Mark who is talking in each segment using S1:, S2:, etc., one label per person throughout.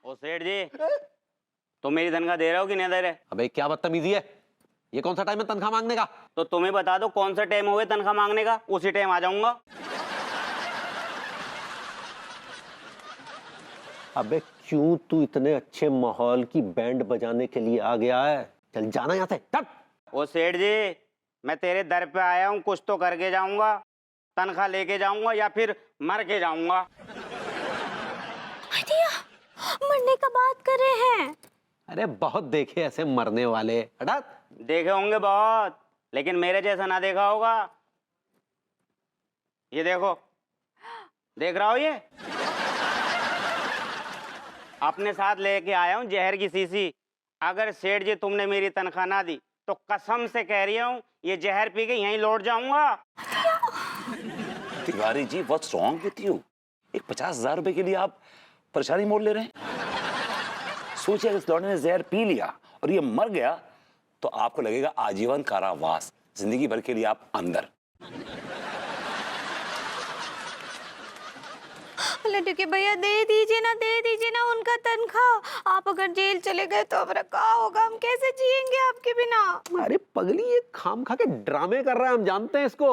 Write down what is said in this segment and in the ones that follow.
S1: ओ सेठ जी, तुम मेरी तनख्वाह दे रहे हो कि नहीं दे रहे?
S2: अबे क्या बदतमीजी है, ये कौन सा टाइम है तनख्वाह मांगने का?
S1: तो तुम्हें बता दो कौन सा टाइम हुए तनख्वाह मांगने का, उसी टाइम आ जाऊंगा।
S2: अबे क्यों तू इतने अच्छे माहौल की बैंड बजाने के लिए आ गया है? चल जाना यहाँ से, चल।
S1: ओ सेठ जी, मैं तेरे दर पे आया हूँ, कुछ तो करके जाऊंगा। तनख्वाह लेके जाऊंगा या फिर मर के जाऊंगा।
S3: मरने का बात कर रहे हैं।
S2: अरे बहुत देखे ऐसे मरने वाले, हटा।
S1: देखे होंगे बहुत, लेकिन मेरे जैसा ना देखा होगा। ये देखो, देख रहा हो ये? अपने साथ लेके आया हूँ जहर की शीशी। अगर सेठ जी तुमने मेरी तनख्वाह ना दी तो कसम से कह रही हूँ ये जहर पी के यहीं लौट जाऊंगा।
S4: Tiwari ji, what's wrong with you? एक 50,000 रुपए के लिए आप परेशानी मोड़ ले रहे हैं। सोचिए अगर इस लौंडे ने जहर पी लिया और ये मर गया तो आपको लगेगा आजीवन कारावास, जिंदगी भर के लिए आप अंदर।
S3: लड्डू के भैया दे दीजिए ना उनका तनख्वाह। आप अगर जेल चले गए तो हमारा क्या होगा? हम कैसे जिएंगे आपके बिना?
S2: अरे पगली, ये खाम खा के ड्रामे कर रहा है, हम जानते हैं इसको।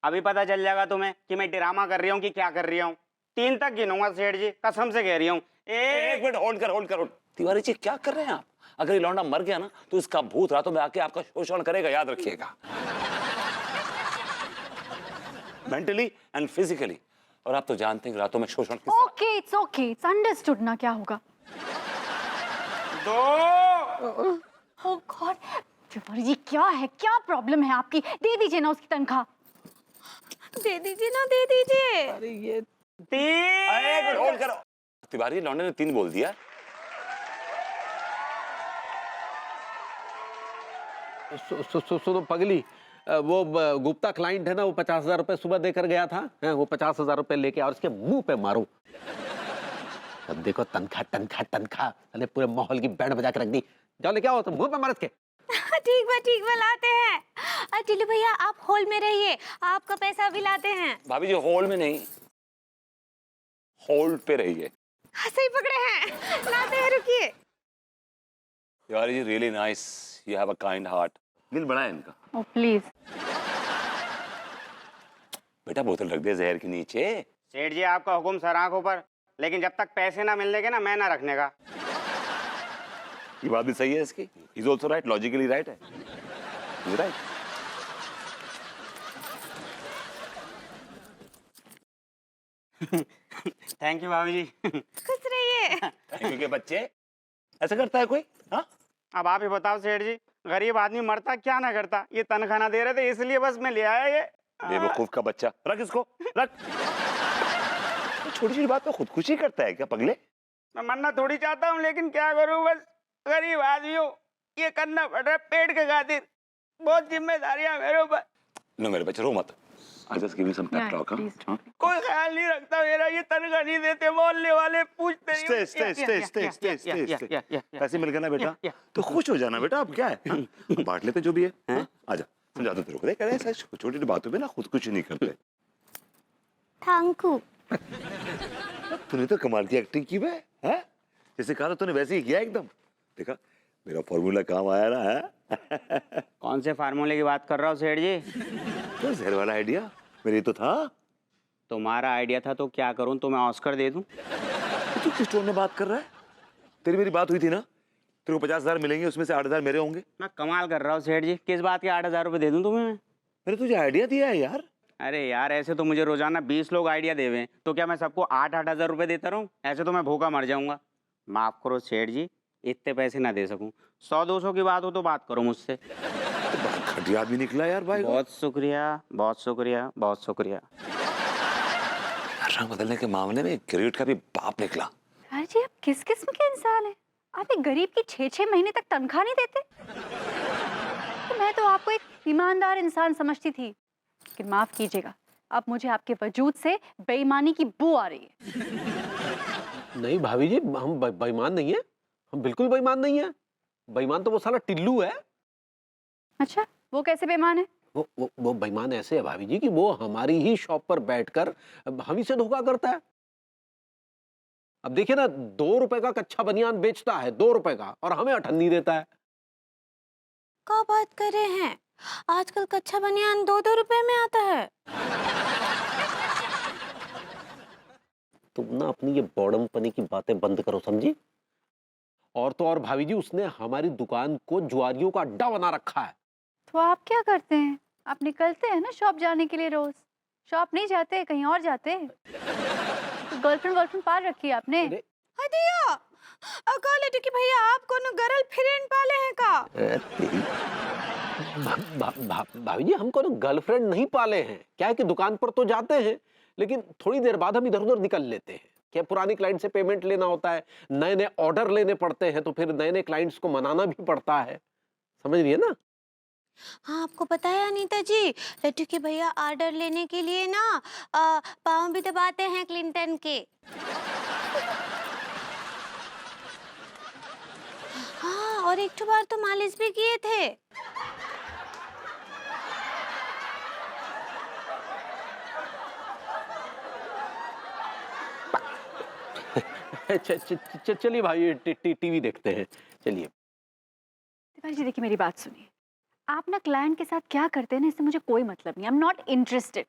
S1: अभी पता चल जाएगा तुम्हें कि मैं ड्रामा कर रही हूँ कि क्या कर रही हूँ। 3 तक गिनूंगा सेठ जी, कसम से कह रही हूँ।
S4: एक मिनट होल्ड कर। तिवारी जी क्या कर रहे हैं आप? अगर ये लौंडा मर गया ना तो इसका भूत रातों में आके आपका शोषण करेगा, याद रखिएगा। Mentally and physically. और आप तो जानते हैं कि रातों में शोषण किस तरह।
S3: ओके, इट्स अंडरस्टूड ना, क्या होगा? ओह गॉड, तिवारी जी क्या है, क्या प्रॉब्लम है आपकी? दे दीजिए ना उसकी तनख्वाह। दे दीजिए।
S2: अरे ये
S4: एक मिनट होल्ड करो। तिवारी, लौंडे ने 3 बोल दिया।
S2: सुनो पगली, वो गुप्ता क्लाइंट है ना, वो 50,000 रुपए सुबह देकर गया था, वो 50,000 रुपए लेके और उसके मुंह पे मारू। अब देखो तनख्वाह, अरे पूरे माहौल की बैंड बजा के रख दी। जाओ लेके आओ, तो मुंह पे मार के।
S3: ठीक बा लाते हैं। टिल्लू भैया आप हॉल में रहिए, आपका पैसा अभी लाते हैं।
S4: भाभी जी हॉल में नहीं, होल्ड पे रहिए।
S3: हाँ, सही पकड़े हैं, लाते हैं, रुकिए।
S4: Tiwari ji really nice, you have a kind heart. दिल बड़ा है इनका।
S3: Oh please.
S4: बेटा बोतल रख दे जहर के नीचे।
S1: सेठ जी आपका हुक्म सर आंखों पर, लेकिन जब तक पैसे ना मिलने के ना मैं ना रखने का।
S4: ये बात भी सही है इसकी। He's also right, logically right है। He's right।
S1: थैंक यू भाभी जी।
S3: खुश रहिए।
S4: क्योंकि बच्चे ऐसा करता है कोई? हाँ,
S1: अब आप ही बताओ सेठ जी, गरीब आदमी मरता क्या ना करता। ये तनख्वाह ना दे रहे थे इसलिए बस मैं ले आया ये।
S4: बेवकूफ का बच्चा। रख इसको, रख। छोटी छोटी बात पे खुदकुशी करता है क्या पगले?
S1: मैं मरना थोड़ी चाहता हूँ, लेकिन क्या करूँ, बस गरीब आदमी हूँ, ये करना पड़ रहा है पेट के खातिर। बहुत जिम्मेदारियां मेरे ऊपर।
S4: नो मेरे बच्चे रो मत। I just give you some pep talk, हाँ?
S1: कोई ख्याल नहीं रखता मेरा, ये तनख्वाह नहीं देते, मोहल्ले वाले पूछते
S4: Stay। पैसे मिल गए ना बेटा तो खुश हो जाना बेटा। अब क्या है, हाँ? बांट लेते जो भी है, हाँ? आजा समझा दो तेरे को। देख ऐसा छोटी छोटी बातों पे ना खुदकुशी नहीं करते।
S3: Thank you.
S4: तूने तो कमाल की एक्टिंग की बे, हैं? जैसे कहा था तूने वैसे ही किया एकदम। देखा मेरा फॉर्मूला काम आया ना, है?
S1: कौन से फार्मूले की बात कर रहा हूँ सेठ जी?
S4: तो जहर वाला आइडिया मेरे तो था।
S1: तुम्हारा आइडिया था तो क्या करूँ, तुम्हें ऑस्कर दे दूँ?
S4: तू किस टोन में बात कर रहा है? तेरी मेरी बात हुई थी ना, तेरे को 50,000 मिलेंगे, उसमें से 8,000 मेरे होंगे।
S1: मैं कमाल कर रहा हूँ सेठ जी, किस बात के 8,000 रुपये दे दूँ तुम्हें मैं?
S4: मैंने तुझे आइडिया दिया है यार।
S1: अरे यार, ऐसे तो मुझे रोजाना 20 लोग आइडिया दे हुए हैं, तो क्या मैं सबको 8-8 हजार रुपये देता रहूं? ऐसे तो मैं भूखा मर जाऊंगा। माफ करो सेठ जी, इतने पैसे ना दे सकूं। 100-200 की बात हो तो बात करो मुझसे।
S4: तो बड़ा घटिया आदमी निकला यार भाई।
S1: बहुत शुक्रिया, बहुत शुक्रिया, बहुत शुक्रिया।
S4: रंग बदलने के मामले में ग्रेट का भी बाप निकला।
S3: अरे जी आप किस किस्म के इंसान हैं? आप एक गरीब की 6-6 महीने तक तनख्वाह नहीं देते? तो मैं तो आपको एक ईमानदार इंसान समझती थी, लेकिन माफ कीजिएगा, अब मुझे आपके वजूद से बेईमानी की बू आ रही है।
S2: नहीं भाभी जी, हम बेईमान नहीं है, हम बिल्कुल बेईमान नहीं है। बेईमान तो वो साला टिल्लू है।
S3: अच्छा, वो कैसे बेईमान है?
S2: वो बेईमान ऐसे है भाभी जी कि वो हमारी ही शॉप पर बैठकर हम ही से धोखा करता है। अब देखिए ना, 2 रुपए का कच्चा बनियान बेचता है, 2 रुपए का, और हमें 98 देता है।
S5: क्या बात कर रहे हैं? आजकल कच्चा बनियान 2-2 रुपए में आता है।
S2: तुम ना अपनी ये बॉडमपनी की बातें बंद करो, समझी? और तो और भाभी जी, उसने हमारी दुकान को जुआरियों का अड्डा बना रखा है।
S3: तो आप क्या करते हैं? आप निकलते हैं ना शॉप जाने के लिए रोज? शॉप नहीं जाते, कहीं और जाते? तो गर्लफ्रेंड पाल रखी है आपने?
S2: अरे,
S5: हदिया अकाले कि भैया आप कोनो गरल फ्रेंड पाले हैं का?
S2: भाभी जी, हम कोनो गर्लफ्रेंड नहीं पाले हैं। क्या है कि दुकान पर तो जाते हैं, लेकिन थोड़ी देर बाद हम इधर उधर निकल लेते हैं। क्या पुरानी क्लाइंट से पेमेंट लेना होता है, नए नए ऑर्डर लेने पड़ते हैं, तो फिर नए नए क्लाइंट्स को मनाना भी पड़ता है, समझ रही है ना?
S5: हाँ, आपको पता है अनीता जी, लट्टू के भैया ऑर्डर लेने के लिए ना पाँव भी दबाते हैं क्लिंटन के। हाँ, और एक बार तो मालिश भी किए थे।
S2: चलिए भाई, टीवी देखते हैं, चलिए।
S3: तिवारी जी देखिए, मेरी बात सुनिए। आप ना क्लाइंट के साथ क्या करते हैं ना, इससे मुझे कोई मतलब नहीं। I am not interested.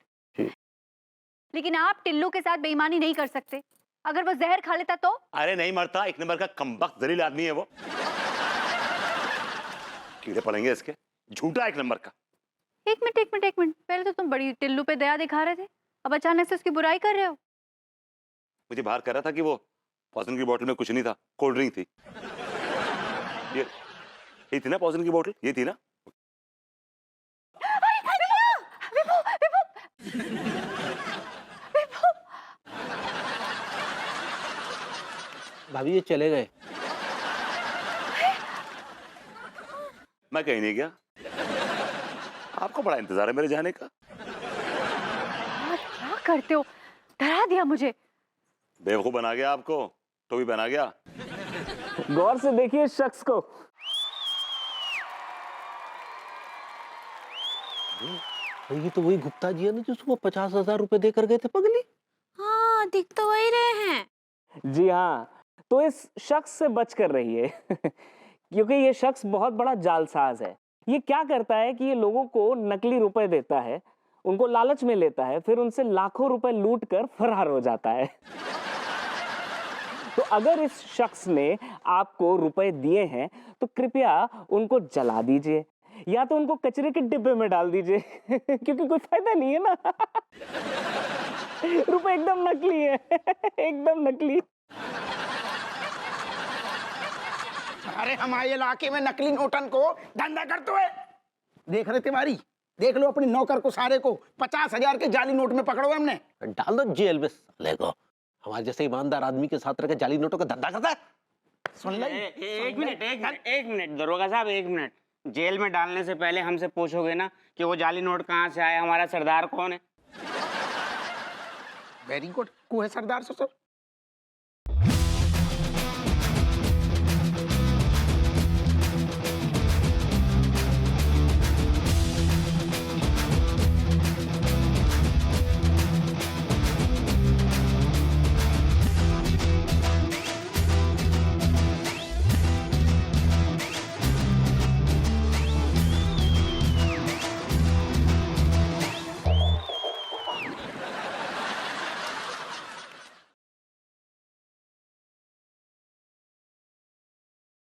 S3: लेकिन आप टिल्लू के साथ बेईमानी नहीं कर सकते। अगर वो जहर खा लेता तो?
S4: अरे नहीं मरता, एक नंबर का कमबख्त जलील आदमी है वो। कीड़े पड़ेंगे इसके, झूठा एक नंबर का।
S3: एक मिनट, पहले तो तुम बड़ी टिल्लू पे दया दिखा रहे थे, अब अचानक से उसकी बुराई कर रहे हो।
S4: मुझे बाहर कह रहा था कि वो पॉइजन की बोतल में कुछ नहीं था, कोल्ड ड्रिंक थी। ये थी ना पॉइजन की बोतल, ये थी ना?
S2: भाभी ये चले गए।
S4: मैं कहीं नहीं गया, आपको बड़ा इंतजार है मेरे जाने का।
S3: आप क्या करते हो? डरा दिया मुझे।
S4: बेवकूफ बना गया आपको, तो भी बना गया।
S6: गौर से देखिए इस शख्स को।
S2: ये तो वही गुप्ता जी है ना, जो सुबह 50,000 रुपए देकर गए थे पगली।
S5: हाँ, दिख तो वही रहे हैं।
S6: जी हाँ, तो इस शख्स से बच कर रहिए क्योंकि ये शख्स बहुत बड़ा जालसाज है। ये क्या करता है कि ये लोगों को नकली रुपए देता है, उनको लालच में लेता है, फिर उनसे लाखों रुपए लूट कर फरार हो जाता है। तो अगर इस शख्स ने आपको रुपए दिए हैं तो कृपया उनको जला दीजिए या तो उनको कचरे के डिब्बे में डाल दीजिए क्योंकि कोई फायदा नहीं है ना। रुपए एकदम नकली है एकदम नकली।
S7: अरे हमारे इलाके में नकली नोटन को धंधा करते हुए देख रहे तिवारी, देख लो अपनी नौकर को सारे को 50,000 के जाली नोट में पकड़ो हमने।
S2: डाल दो जेल में साले को। हमारे जैसे ईमानदार आदमी के साथ रहकर जाली नोटों का धंधा करता है।
S7: सुन ले,
S1: एक मिनट दरोगा साहब, एक मिनट। जेल में डालने से पहले हमसे पूछोगे ना कि वो जाली नोट कहाँ से आया, हमारा सरदार कौन है?
S7: Very good. को है सरदार ससुर?